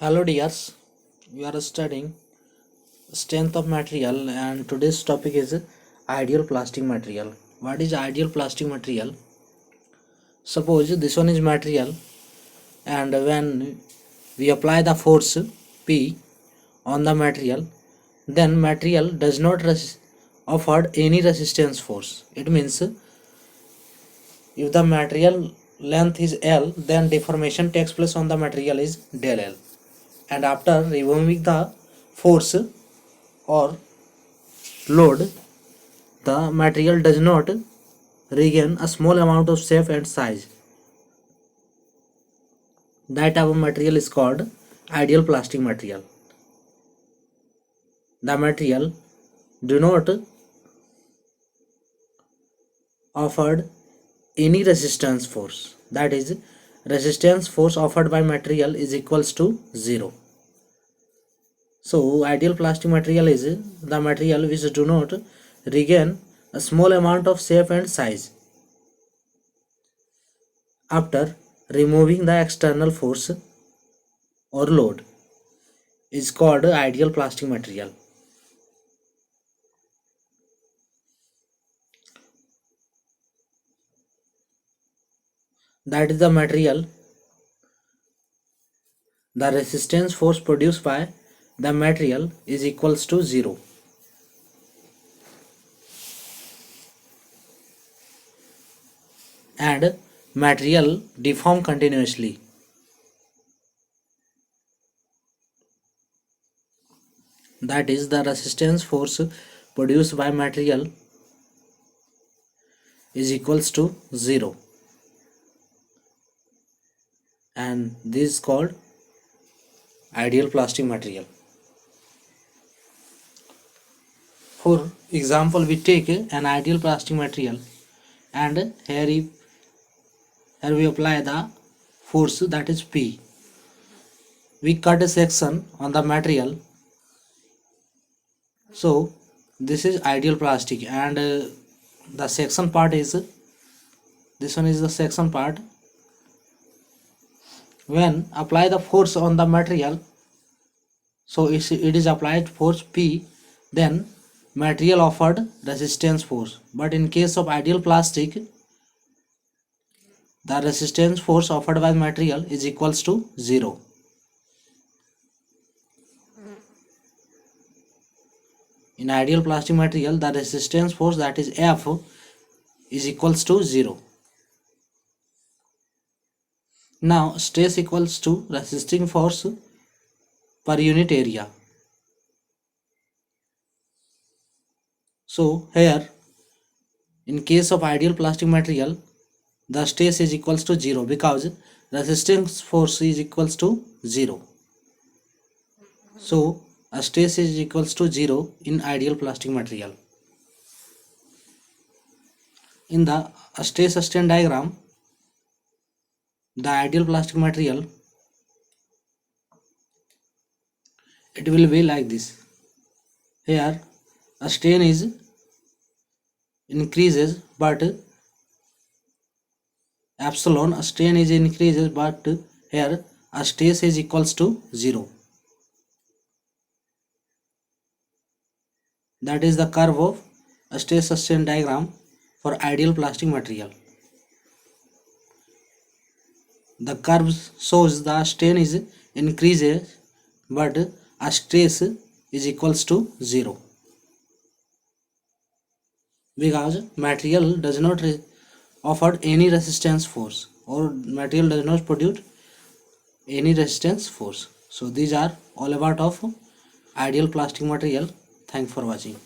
Hello dears, we are studying strength of material and today's topic is ideal plastic material. What is ideal plastic material? Suppose this one is material and when we apply the force P on the material, then material does not offer any resistance force. It means if the material length is L, then deformation takes place on the material is del L, and after removing the force or load, the material does not regain a small amount of shape and size. That type of material is called ideal plastic material. The material do not offered any resistance force. That is, resistance force offered by material is equals to 0. So ideal plastic material is the material which do not regain a small amount of shape and size after removing the external force or load, is called ideal plastic material. That is the material, the resistance force produced by the material is equals to 0. And material deform continuously. That is, the resistance force produced by material is equals to 0, and this is called ideal plastic material. For example, we take an ideal plastic material and here we apply the force, that is P. We cut a section on the material. So this is ideal plastic, and the section part is, this one is the section part. When apply the force on the material, so it is applied force P, then material offered resistance force. But in case of ideal plastic, the resistance force offered by material is equals to 0. In ideal plastic material, the resistance force, that is F, is equals to 0. Now stress equals to resisting force per unit area. So here, in case of ideal plastic material, the stress is equals to 0 because resistance force is equals to 0. So a stress is equals to 0 in ideal plastic material. In the stress strain diagram, the ideal plastic material, it will be like this. Here a strain is increases, but epsilon, a strain is increases, but here a stress is equals to 0. That is the curve of a stress strain diagram for ideal plastic material. The curve shows the strain is increases, but a stress is equals to 0 because material does not offer any resistance force, or material does not produce any resistance force. So these are all about of ideal plastic material. Thanks for watching.